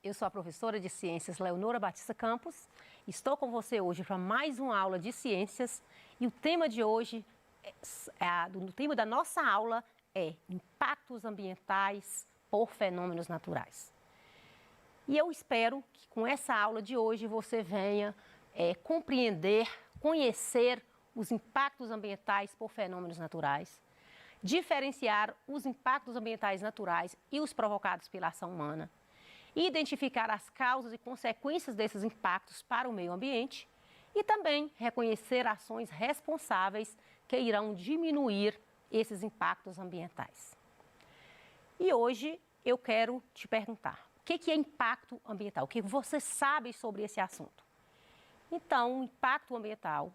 eu sou a professora de Ciências Leonora Batista Campos. Estou com você hoje para mais uma aula de Ciências e o tema de hoje, o tema da nossa aula é impactos ambientais por fenômenos naturais. E eu espero que com essa aula de hoje você venha compreender, conhecer os impactos ambientais por fenômenos naturais, diferenciar os impactos ambientais naturais e os provocados pela ação humana, identificar as causas e consequências desses impactos para o meio ambiente e também reconhecer ações responsáveis que irão diminuir esses impactos ambientais. E hoje eu quero te perguntar, o que é impacto ambiental? O que você sabe sobre esse assunto? Então, o impacto ambiental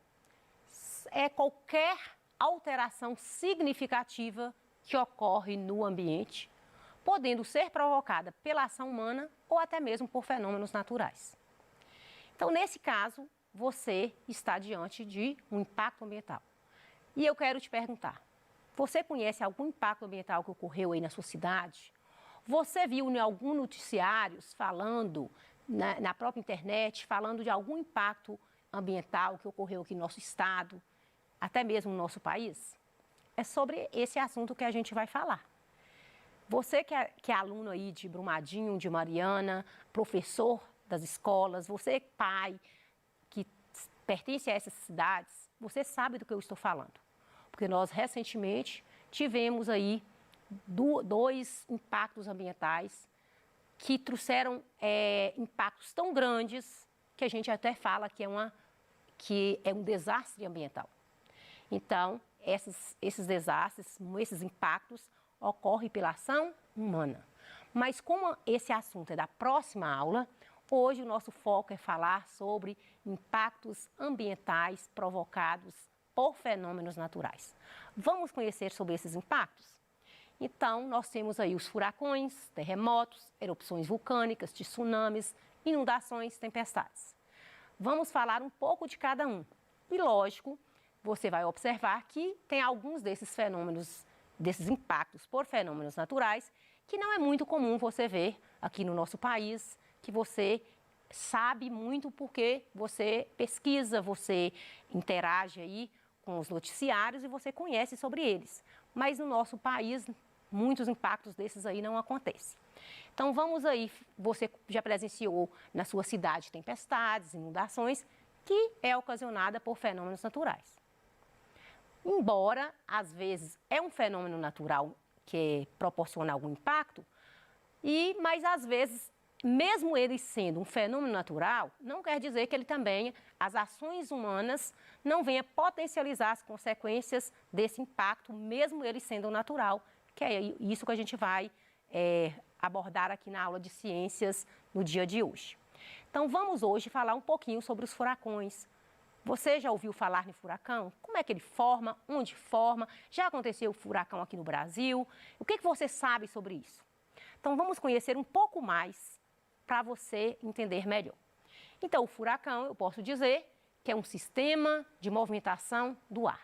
é qualquer alteração significativa que ocorre no ambiente, podendo ser provocada pela ação humana ou até mesmo por fenômenos naturais. Então, nesse caso, você está diante de um impacto ambiental. E eu quero te perguntar, você conhece algum impacto ambiental que ocorreu aí na sua cidade? Você viu em algum noticiário falando, na própria internet, falando de algum impacto ambiental que ocorreu aqui no nosso estado, até mesmo no nosso país? É sobre esse assunto que a gente vai falar. Você que é aluno aí de Brumadinho, de Mariana, professor das escolas, você pai que pertence a essas cidades, você sabe do que eu estou falando. Porque nós recentemente tivemos aí dois impactos ambientais que trouxeram impactos tão grandes que a gente até fala que é um desastre ambiental. Então, esses desastres, esses impactos ocorrem pela ação humana. Mas como esse assunto é da próxima aula, hoje o nosso foco é falar sobre impactos ambientais provocados por fenômenos naturais. Vamos conhecer sobre esses impactos? Então, nós temos aí os furacões, terremotos, erupções vulcânicas, tsunamis, inundações, tempestades. Vamos falar um pouco de cada um. E, lógico, você vai observar que tem alguns desses fenômenos, desses impactos por fenômenos naturais, que não é muito comum você ver aqui no nosso país, que você sabe muito porque você pesquisa, você interage aí com os noticiários e você conhece sobre eles. Mas no nosso país, muitos impactos desses aí não acontecem. Então vamos aí, você já presenciou na sua cidade tempestades, inundações, que é ocasionada por fenômenos naturais. Embora, às vezes, é um fenômeno natural que proporciona algum impacto, mas às vezes, mesmo ele sendo um fenômeno natural, não quer dizer que ele também, as ações humanas, não venham potencializar as consequências desse impacto, mesmo ele sendo natural, que é isso que a gente vai abordar aqui na aula de ciências no dia de hoje. Então, vamos hoje falar um pouquinho sobre os furacões. Você já ouviu falar em furacão? Como é que ele forma? Onde forma? Já aconteceu furacão aqui no Brasil? O que você sabe sobre isso? Então, vamos conhecer um pouco mais para você entender melhor. Então, o furacão, eu posso dizer que é um sistema de movimentação do ar.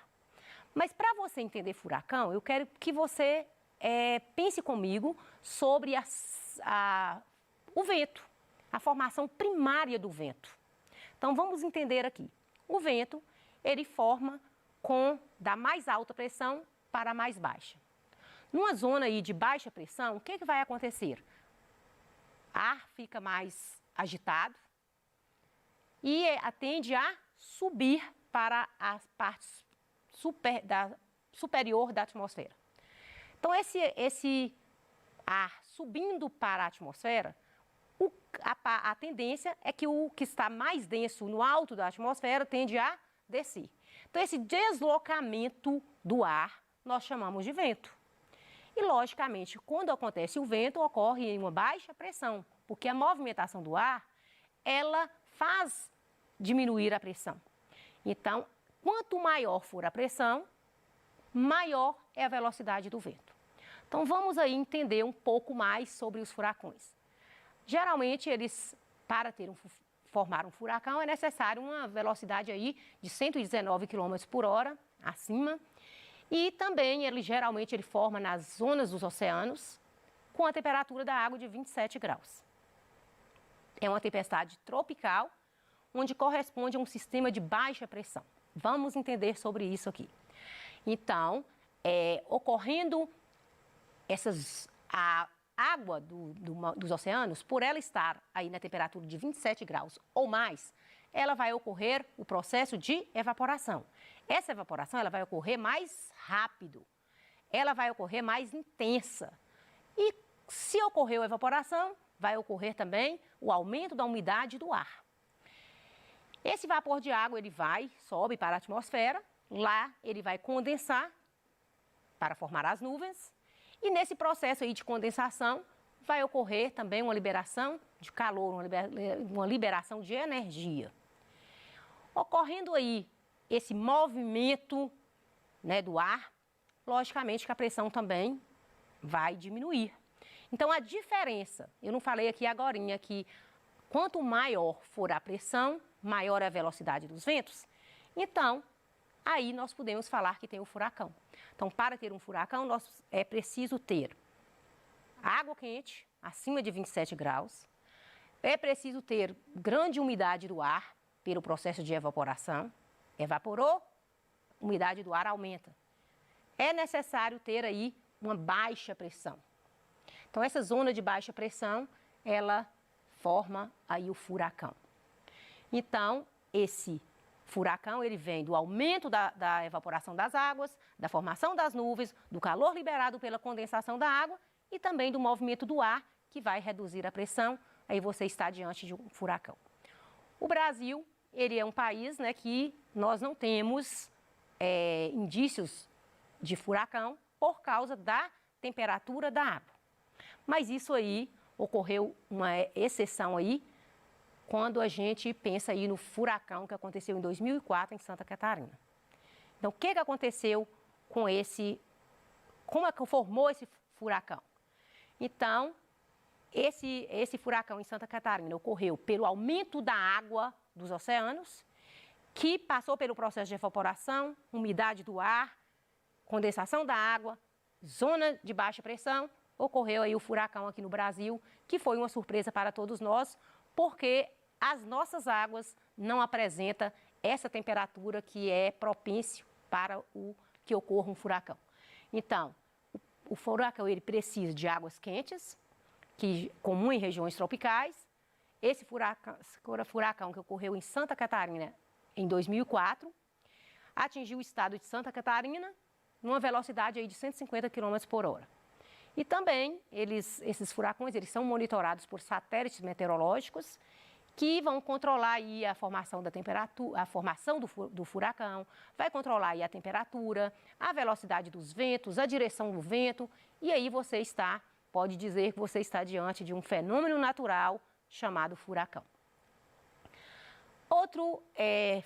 Mas para você entender furacão, eu quero que você pense comigo sobre o vento, a formação primária do vento. Então, vamos entender aqui. O vento, ele forma da mais alta pressão para a mais baixa. Numa zona aí de baixa pressão, o que vai acontecer? O ar fica mais agitado e tende a subir para as partes superior da atmosfera. Então, esse ar subindo para a atmosfera, a tendência é que o que está mais denso no alto da atmosfera tende a descer. Então, esse deslocamento do ar nós chamamos de vento. E, logicamente, quando acontece o vento, ocorre em uma baixa pressão, porque a movimentação do ar, ela faz diminuir a pressão. Então, quanto maior for a pressão, maior é a velocidade do vento. Então, vamos aí entender um pouco mais sobre os furacões. Geralmente, para formar um furacão, é necessário uma velocidade aí de 119 km por hora, acima. E também, geralmente, ele forma nas zonas dos oceanos, com a temperatura da água de 27 graus. é uma tempestade tropical, onde corresponde a um sistema de baixa pressão. Vamos entender sobre isso aqui. Então, ocorrendo a água dos oceanos, por ela estar aí na temperatura de 27 graus ou mais, ela vai ocorrer o processo de evaporação. Essa evaporação ela vai ocorrer mais rápido, ela vai ocorrer mais intensa. E se ocorreu a evaporação, vai ocorrer também o aumento da umidade do ar. Esse vapor de água ele sobe para a atmosfera, lá ele vai condensar para formar as nuvens. E nesse processo aí de condensação, vai ocorrer também uma liberação de calor, uma liberação de energia. Ocorrendo aí esse movimento, né, do ar, logicamente que a pressão também vai diminuir. Então, a diferença, eu não falei aqui agorinha que quanto maior for a pressão, maior é a velocidade dos ventos. Então, aí nós podemos falar que tem o furacão. Então, para ter um furacão, é preciso ter água quente, acima de 27 graus. É preciso ter grande umidade do ar, pelo processo de evaporação. Evaporou, umidade do ar aumenta. É necessário ter aí uma baixa pressão. Então, essa zona de baixa pressão, ela forma aí o furacão. Então, esse furacão, ele vem do aumento da evaporação das águas, da formação das nuvens, do calor liberado pela condensação da água e também do movimento do ar, que vai reduzir a pressão, aí você está diante de um furacão. O Brasil, ele é um país, né, que nós não temos indícios de furacão por causa da temperatura da água. Mas isso aí, ocorreu uma exceção aí, quando a gente pensa aí no furacão que aconteceu em 2004 em Santa Catarina. Então, o que aconteceu com como é que formou esse furacão? Então, esse furacão em Santa Catarina ocorreu pelo aumento da água dos oceanos, que passou pelo processo de evaporação, umidade do ar, condensação da água, zona de baixa pressão, ocorreu aí o furacão aqui no Brasil, que foi uma surpresa para todos nós, porque as nossas águas não apresentam essa temperatura que é propício para que ocorra um furacão. Então, o furacão ele precisa de águas quentes, que comum em regiões tropicais. Esse furacão que ocorreu em Santa Catarina em 2004, atingiu o estado de Santa Catarina numa velocidade aí de 150 km por hora. E também, esses furacões, eles são monitorados por satélites meteorológicos que vão controlar aí a formação da temperatura, a formação do furacão, vai controlar aí a temperatura, a velocidade dos ventos, a direção do vento, e aí pode dizer que você está diante de um fenômeno natural chamado furacão. Outro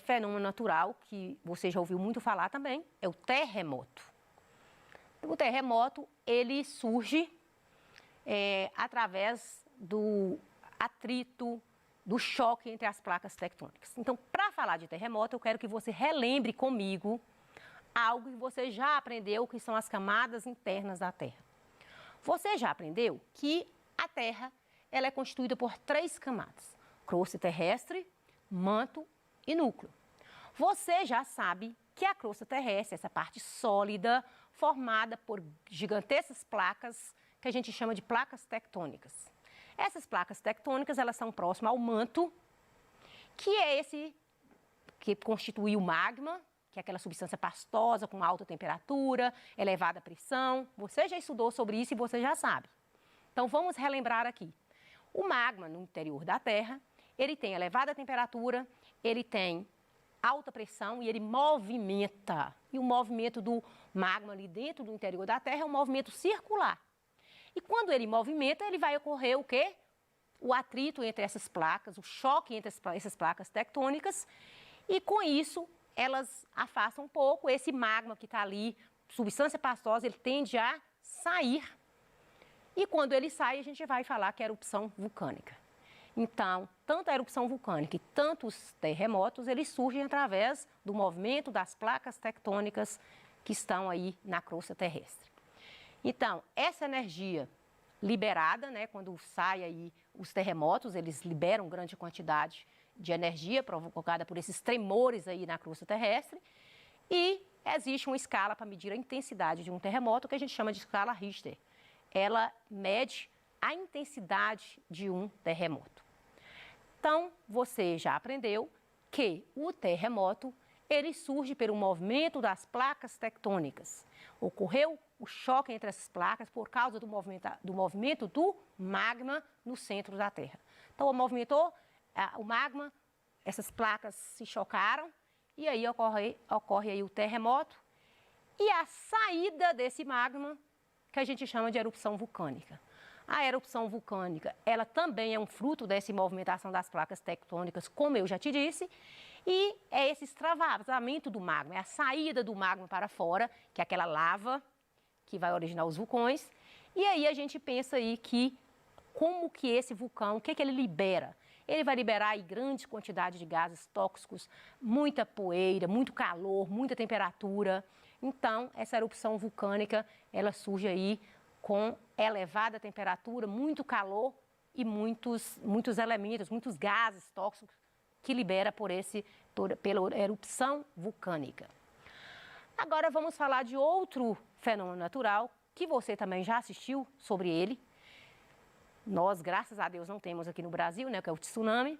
fenômeno natural que você já ouviu muito falar também é o terremoto. O terremoto, ele surge através do atrito, do choque entre as placas tectônicas. Então, para falar de terremoto, eu quero que você relembre comigo algo que você já aprendeu, que são as camadas internas da Terra. Você já aprendeu que a Terra ela é constituída por 3 camadas: crosta terrestre, manto e núcleo. Você já sabe que a crosta terrestre, essa parte sólida, formada por gigantescas placas, que a gente chama de placas tectônicas. Essas placas tectônicas, elas são próximas ao manto, que é esse que constitui o magma, que é aquela substância pastosa com alta temperatura, elevada pressão. Você já estudou sobre isso e você já sabe. Então, vamos relembrar aqui. O magma no interior da Terra, ele tem elevada temperatura, ele tem alta pressão e ele movimenta. E o movimento do magma ali dentro do interior da Terra é um movimento circular. E quando ele movimenta, ele vai ocorrer o quê? O atrito entre essas placas, o choque entre essas placas tectônicas. E com isso, elas afastam um pouco esse magma que está ali, substância pastosa, ele tende a sair. E quando ele sai, a gente vai falar que é erupção vulcânica. Então, tanto a erupção vulcânica e tanto os terremotos, eles surgem através do movimento das placas tectônicas que estão aí na crosta terrestre. Então, essa energia liberada, né? Quando sai aí os terremotos, eles liberam grande quantidade de energia provocada por esses tremores aí na crosta terrestre. E existe uma escala para medir a intensidade de um terremoto que a gente chama de escala Richter. Ela mede a intensidade de um terremoto. Então, você já aprendeu que o terremoto, ele surge pelo movimento das placas tectônicas. Ocorreu o choque entre essas placas por causa do movimento do magma no centro da Terra. Então, movimentou o magma, essas placas se chocaram e aí ocorre aí o terremoto e a saída desse magma que a gente chama de erupção vulcânica. A erupção vulcânica, ela também é um fruto dessa movimentação das placas tectônicas, como eu já te disse, e é esse extravasamento do magma, é a saída do magma para fora, que é aquela lava que vai originar os vulcões. E aí a gente pensa aí que como que esse vulcão, o que que ele libera? Ele vai liberar aí grande quantidade de gases tóxicos, muita poeira, muito calor, muita temperatura. Então, essa erupção vulcânica, ela surge aí com elevada temperatura, muito calor e muitos elementos, muitos gases tóxicos que libera pela erupção vulcânica. Agora vamos falar de outro fenômeno natural que você também já assistiu sobre ele. Nós, graças a Deus, não temos aqui no Brasil, né, que é o tsunami.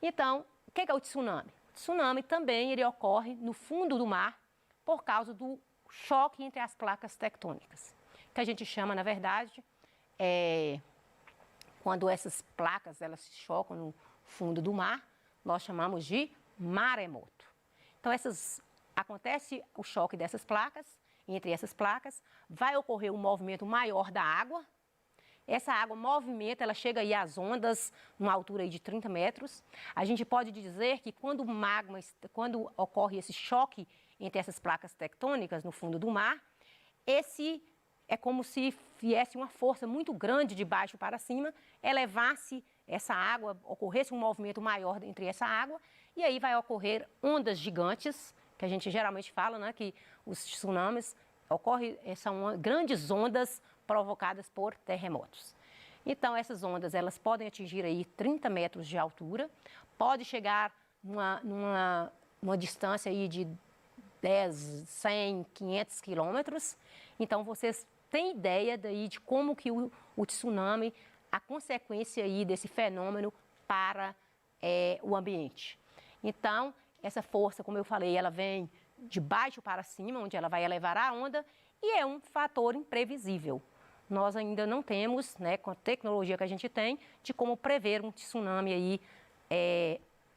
Então, o que é o tsunami? O tsunami também ele ocorre no fundo do mar por causa do choque entre as placas tectônicas, que a gente chama, na verdade, quando essas placas elas se chocam no fundo do mar, nós chamamos de maremoto. Então, acontece o choque dessas placas, entre essas placas, vai ocorrer um movimento maior da água. Essa água movimenta, ela chega aí às ondas, numa altura aí de 30 metros. A gente pode dizer que quando ocorre esse choque entre essas placas tectônicas no fundo do mar, esse é como se viesse uma força muito grande de baixo para cima, elevasse essa água, ocorresse um movimento maior entre essa água, e aí vai ocorrer ondas gigantes, que a gente geralmente fala, né, que os tsunamis são grandes ondas provocadas por terremotos. Então, essas ondas, elas podem atingir aí 30 metros de altura, pode chegar numa distância aí de 10, 100, 500 quilômetros. Então, vocês têm ideia daí de como que o tsunami, a consequência aí desse fenômeno para o ambiente. Então, essa força, como eu falei, ela vem de baixo para cima, onde ela vai elevar a onda, e é um fator imprevisível. Nós ainda não temos, né, com a tecnologia que a gente tem, de como prever um tsunami aí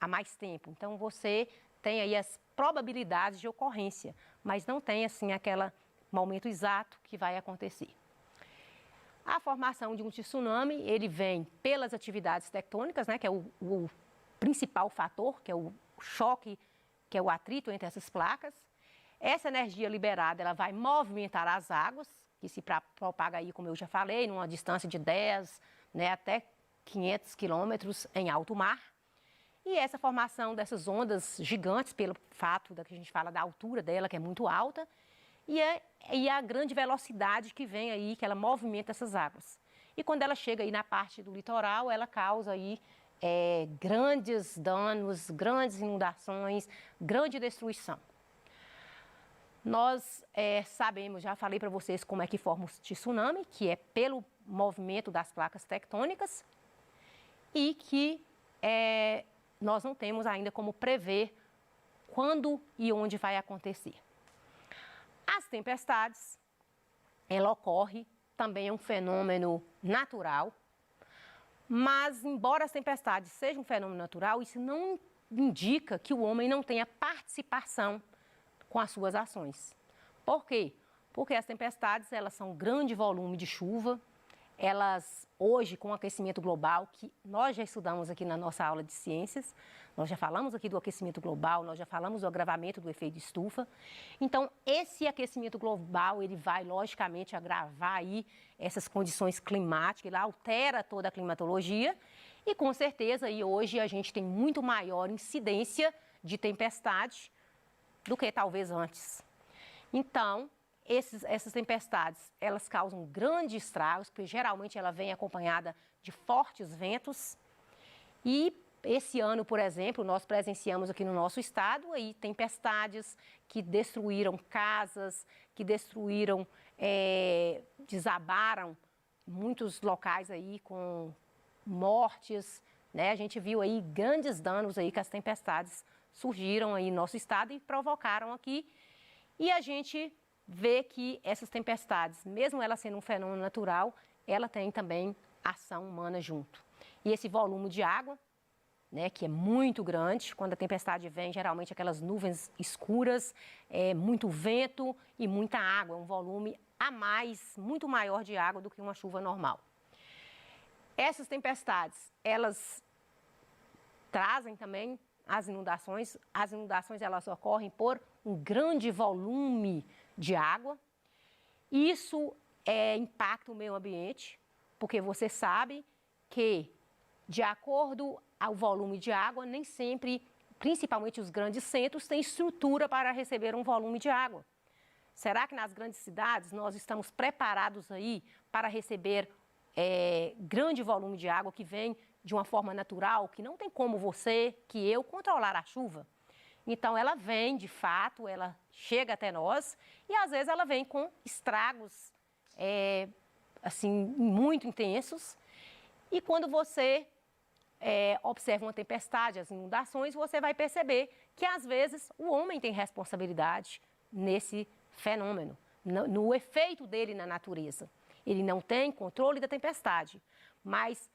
há mais tempo. Então, você tem aí as probabilidades de ocorrência, mas não tem, assim, aquele momento exato que vai acontecer. A formação de um tsunami, ele vem pelas atividades tectônicas, né, que é o principal fator, que é o choque, que é o atrito entre essas placas. Essa energia liberada, ela vai movimentar as águas, que se propaga aí, como eu já falei, numa distância de 10, né, até 500 quilômetros em alto mar. E essa formação dessas ondas gigantes, pelo fato da que a gente fala da altura dela, que é muito alta, e a grande velocidade que vem aí, que ela movimenta essas águas. E quando ela chega aí na parte do litoral, ela causa aí grandes danos, grandes inundações, grande destruição. Nós sabemos, já falei para vocês como é que forma o tsunami, que é pelo movimento das placas tectônicas e que nós não temos ainda como prever quando e onde vai acontecer. As tempestades, ela ocorre, também é um fenômeno natural, mas embora as tempestades sejam um fenômeno natural, isso não indica que o homem não tenha participação com as suas ações. Por quê? Porque as tempestades, elas são um grande volume de chuva, elas hoje com o aquecimento global, que nós já estudamos aqui na nossa aula de ciências, nós já falamos aqui do aquecimento global, nós já falamos do agravamento do efeito estufa. Então, esse aquecimento global, ele vai logicamente agravar aí essas condições climáticas, ele altera toda a climatologia e com certeza aí hoje a gente tem muito maior incidência de tempestade do que talvez antes. Então, essas tempestades, elas causam grandes estragos, porque geralmente ela vem acompanhada de fortes ventos. E esse ano, por exemplo, nós presenciamos aqui no nosso estado aí tempestades que destruíram casas, que destruíram, desabaram muitos locais aí com mortes, né? A gente viu aí grandes danos aí que as tempestades surgiram aí no nosso estado e provocaram aqui. E a gente vê que essas tempestades, mesmo ela sendo um fenômeno natural, ela tem também ação humana junto. E esse volume de água, né, que é muito grande, quando a tempestade vem, geralmente aquelas nuvens escuras, muito vento e muita água, um volume a mais, muito maior de água do que uma chuva normal. Essas tempestades, elas trazem também as inundações. As inundações, elas ocorrem por um grande volume de água. Isso impacta o meio ambiente, porque você sabe que, de acordo ao volume de água, nem sempre, principalmente os grandes centros, têm estrutura para receber um volume de água. Será que nas grandes cidades nós estamos preparados aí para receber grande volume de água que vem de uma forma natural, que não tem como você, que eu, controlar a chuva? Então, ela vem, de fato, ela chega até nós e, às vezes, ela vem com estragos, assim, muito intensos. E quando você observa uma tempestade, as inundações, você vai perceber que, às vezes, o homem tem responsabilidade nesse fenômeno, no efeito dele na natureza. Ele não tem controle da tempestade, mas,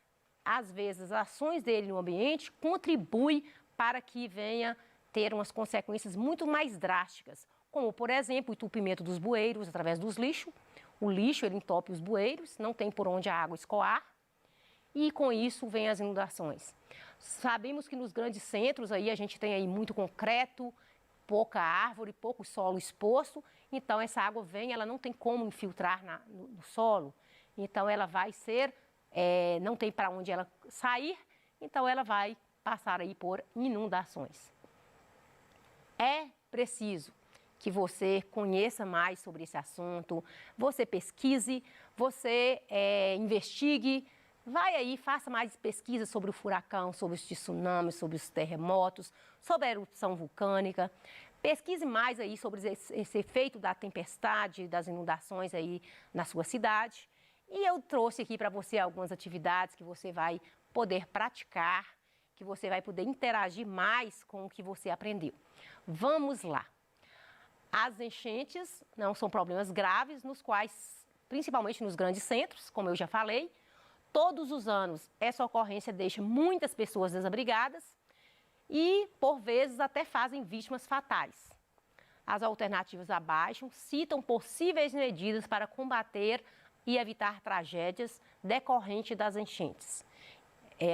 às vezes, as ações dele no ambiente contribuem para que venha ter umas consequências muito mais drásticas, como, por exemplo, o entupimento dos bueiros através dos lixos. O lixo, ele entope os bueiros, não tem por onde a água escoar, e com isso vem as inundações. Sabemos que nos grandes centros aí a gente tem aí muito concreto, pouca árvore, pouco solo exposto, então essa água vem, ela não tem como infiltrar no solo, então ela vai ser, não tem para onde ela sair, então ela vai passar aí por inundações. É preciso que você conheça mais sobre esse assunto, você pesquise, você investigue, vai aí, faça mais pesquisas sobre o furacão, sobre os tsunamis, sobre os terremotos, sobre a erupção vulcânica. Pesquise mais aí sobre esse efeito da tempestade, das inundações aí na sua cidade. E eu trouxe aqui para você algumas atividades que você vai poder praticar, que você vai poder interagir mais com o que você aprendeu. Vamos lá. As enchentes não são problemas graves, nos quais, principalmente nos grandes centros, como eu já falei, todos os anos essa ocorrência deixa muitas pessoas desabrigadas e, por vezes, até fazem vítimas fatais. As alternativas abaixo citam possíveis medidas para combater e evitar tragédias decorrentes das enchentes.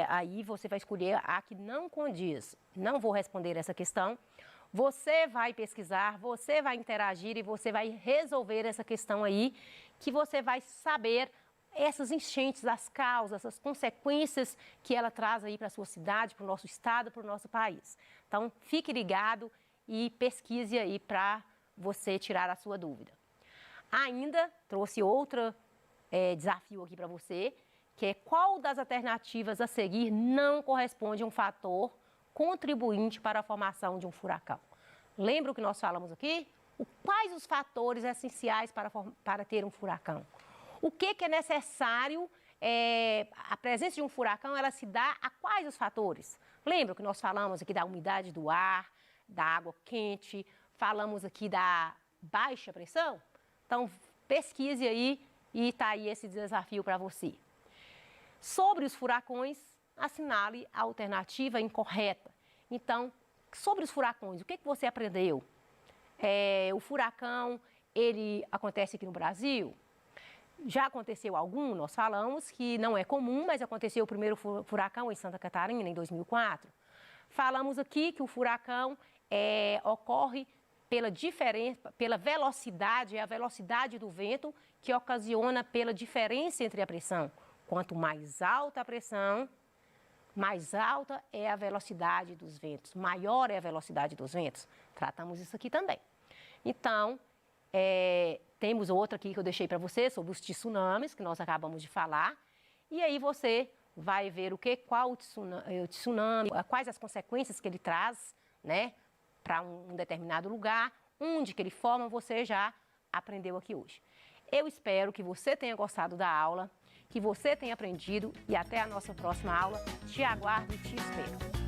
Aí você vai escolher a que não condiz. Não vou responder essa questão. Você vai pesquisar, você vai interagir e você vai resolver essa questão aí, que você vai saber essas enchentes, as causas, as consequências que ela traz aí para a sua cidade, para o nosso estado, para o nosso país. Então, fique ligado e pesquise aí para você tirar a sua dúvida. Ainda trouxe outro desafio aqui para você, que é qual das alternativas a seguir não corresponde a um fator contribuinte para a formação de um furacão. Lembra o que nós falamos aqui? Quais os fatores essenciais para ter um furacão? O que é necessário, a presença de um furacão, ela se dá a quais os fatores? Lembra que nós falamos aqui da umidade do ar, da água quente, falamos aqui da baixa pressão? Então, pesquise aí e está aí esse desafio para você. Sobre os furacões, assinale a alternativa incorreta. Então, sobre os furacões, o que você aprendeu? O furacão, ele acontece aqui no Brasil? Já aconteceu algum? Nós falamos que não é comum, mas aconteceu o primeiro furacão em Santa Catarina, em 2004. Falamos aqui que o furacão ocorre pela velocidade, é a velocidade do vento que ocasiona pela diferença entre a pressão. Quanto mais alta a pressão, mais alta é a velocidade dos ventos, maior é a velocidade dos ventos. Tratamos isso aqui também. Então, Temos outra aqui que eu deixei para você sobre os tsunamis, que nós acabamos de falar. E aí você vai ver qual o tsunami, quais as consequências que ele traz, né, para um determinado lugar, onde que ele forma, você já aprendeu aqui hoje. Eu espero que você tenha gostado da aula, que você tenha aprendido e até a nossa próxima aula. Te aguardo e te espero.